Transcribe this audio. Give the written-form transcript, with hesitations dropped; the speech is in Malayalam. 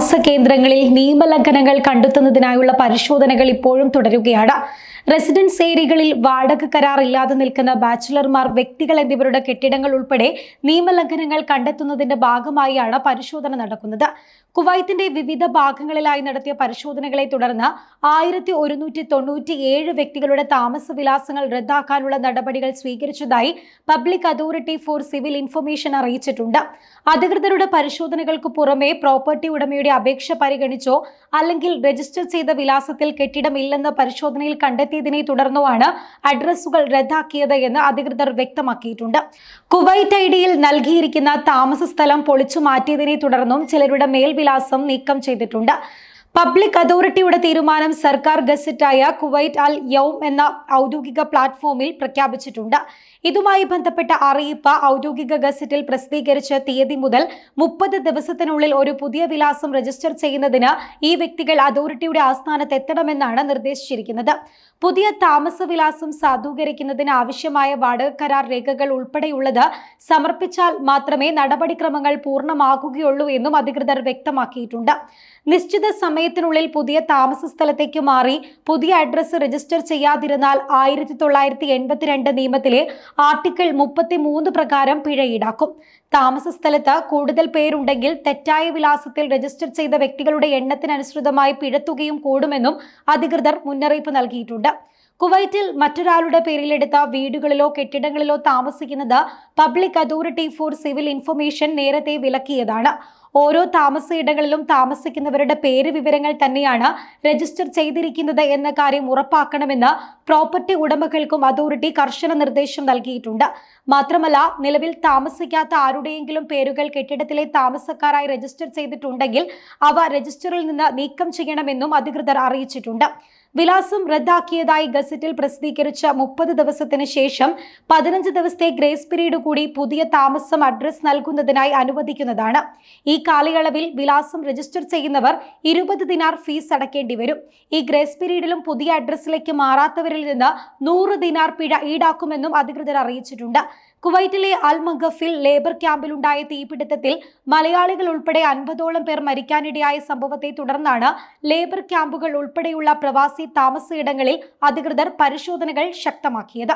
താമസ കേന്ദ്രങ്ങളിൽ നിയമലംഘനങ്ങൾ കണ്ടെത്തുന്നതിനായുള്ള പരിശോധനകൾ ഇപ്പോഴും തുടരുകയാണ്. റെസിഡൻസ് ഏരിയകളിൽ വാടക കരാർ ഇല്ലാതെ നിൽക്കുന്ന ബാച്ചിലർമാർ, വ്യക്തികൾ എന്നിവരുടെ കെട്ടിടങ്ങൾ ഉൾപ്പെടെ നിയമലംഘനങ്ങൾ കണ്ടെത്തുന്നതിന്റെ ഭാഗമായാണ് പരിശോധന നടക്കുന്നത്. കുവൈത്തിന്റെ വിവിധ ഭാഗങ്ങളിലായി നടത്തിയ പരിശോധനകളെ തുടർന്ന് 1197 വ്യക്തികളുടെ താമസവിലാസങ്ങൾ റദ്ദാക്കാനുള്ള നടപടികൾ സ്വീകരിച്ചതായി public authority four civil information അറിയിച്ചിട്ടുണ്ട്. അധികൃതരുടെ പരിശോധനകൾക്ക് പുറമെ പ്രോപ്പർട്ടി ഉടമയുടെ അപേക്ഷ പരിഗണിച്ചോ അല്ലെങ്കിൽ രജിസ്റ്റർ ചെയ്ത വിലാസത്തിൽ കെട്ടിടമില്ലെന്ന് പരിശോധനയിൽ കണ്ടെത്തിയതിനെ തുടർന്നുമാണ് അഡ്രസ്സുകൾ റദ്ദാക്കിയത് എന്ന് അധികൃതർ വ്യക്തമാക്കിയിട്ടുണ്ട്. കുവൈറ്റ് ഐഡിയിൽ നൽകിയിരിക്കുന്ന താമസ സ്ഥലം പൊളിച്ചു മാറ്റിയതിനെ തുടർന്നും ചിലരുടെ മേൽവിലാസം നീക്കം ചെയ്തിട്ടുണ്ട്. പബ്ലിക് അതോറിറ്റിയുടെ തീരുമാനം സർക്കാർ ഗസറ്റായ കുവൈറ്റ് അൽ യൗം എന്ന ഔദ്യോഗിക പ്ലാറ്റ്ഫോമിൽ പ്രഖ്യാപിച്ചിട്ടുണ്ട്. ഇതുമായി ബന്ധപ്പെട്ട അറിയിപ്പ് ഔദ്യോഗിക ഗസറ്റിൽ പ്രസിദ്ധീകരിച്ച തീയതി മുതൽ 30 ദിവസത്തിനുള്ളിൽ ഒരു പുതിയ വിലാസം രജിസ്റ്റർ ചെയ്യുന്നതിന് ഈ വ്യക്തികൾ അതോറിറ്റിയുടെ ആസ്ഥാനത്ത് എത്തണമെന്നാണ് നിർദ്ദേശിച്ചിരിക്കുന്നത്. പുതിയ താമസ വിലാസം സാധൂകരിക്കുന്നതിന് ആവശ്യമായ വാടക കരാർ രേഖകൾ ഉൾപ്പെടെയുള്ളത് സമർപ്പിച്ചാൽ മാത്രമേ നടപടിക്രമങ്ങൾ പൂർണ്ണമാകുകയുള്ളൂ എന്നും അധികൃതർ വ്യക്തമാക്കിയിട്ടുണ്ട്. നിശ്ചിത സമയത്തിനുള്ളിൽ പുതിയ താമസ സ്ഥലത്തേക്ക് മാറി പുതിയ അഡ്രസ് രജിസ്റ്റർ ചെയ്യാതിരുന്നാൽ 1982 നിയമത്തിലെ ആർട്ടിക്കിൾ 33 പ്രകാരം പിഴ ഈടാക്കും. താമസ സ്ഥലത്ത് കൂടുതൽ പേരുണ്ടെങ്കിൽ തെറ്റായ വിലാസത്തിൽ രജിസ്റ്റർ ചെയ്ത വ്യക്തികളുടെ എണ്ണത്തിനനുസൃതമായി പിഴത്തുകയും കൂടുമെന്നും അധികൃതർ മുന്നറിയിപ്പ് നൽകിയിട്ടുണ്ട്. കുവൈറ്റിൽ മറ്റൊരാളുടെ പേരിലെടുത്ത വീടുകളിലോ കെട്ടിടങ്ങളിലോ താമസിക്കുന്നത് public authority four civil information നേരത്തെ വിലക്കിയതാണ്. ഓരോ താമസയിടങ്ങളിലും താമസിക്കുന്നവരുടെ പേര് വിവരങ്ങൾ തന്നെയാണ് രജിസ്റ്റർ ചെയ്തിരിക്കുന്നത് എന്ന കാര്യം ഉറപ്പാക്കണമെന്ന് പ്രോപ്പർട്ടി ഉടമകൾക്കും അതോറിറ്റി കർശന നിർദ്ദേശം നൽകിയിട്ടുണ്ട്. മാത്രമല്ല, നിലവിൽ താമസിക്കാത്ത ആരുടെയെങ്കിലും പേരുകൾ കെട്ടിടത്തിലെ താമസക്കാരായി രജിസ്റ്റർ ചെയ്തിട്ടുണ്ടെങ്കിൽ അവ രജിസ്റ്ററിൽ നിന്ന് നീക്കം ചെയ്യണമെന്നും അധികൃതർ അറിയിച്ചിട്ടുണ്ട്. വിലാസം റദ്ദാക്കിയതായി ഗസറ്റിൽ പ്രസിദ്ധീകരിച്ച 30 ദിവസത്തിന് ശേഷം 15 ദിവസത്തെ ഗ്രേസ് പീരീഡ് കൂടി പുതിയ താമസം അഡ്രസ് നൽകുന്നതിനായി അനുവദിക്കുന്നതാണ്. ഈ കാലയളവിൽ വിലാസം രജിസ്റ്റർ ചെയ്യുന്നവർ 20 ദിനാർ ഫീസ് അടയ്ക്കേണ്ടി വരും. ഈ ഗ്രേസ് പീരീഡിലും പുതിയ അഡ്രസ്സിലേക്ക് മാറാത്തവരിൽ നിന്ന് 100 ദിനാർ പിഴ ഈടാക്കുമെന്നും അധികൃതർ അറിയിച്ചിട്ടുണ്ട്. കുവൈറ്റിലെ അൽ മഗഫിൽ ലേബർ ക്യാമ്പിലുണ്ടായ തീപിടുത്തത്തിൽ മലയാളികൾ ഉൾപ്പെടെ 50ഓളം പേർ മരിക്കാനിടയായ സംഭവത്തെ തുടർന്നാണ് ലേബർ ക്യാമ്പുകൾ ഉൾപ്പെടെയുള്ള പ്രവാസി താമസയിടങ്ങളിൽ അധികൃതർ പരിശോധനകൾ ശക്തമാക്കിയത്.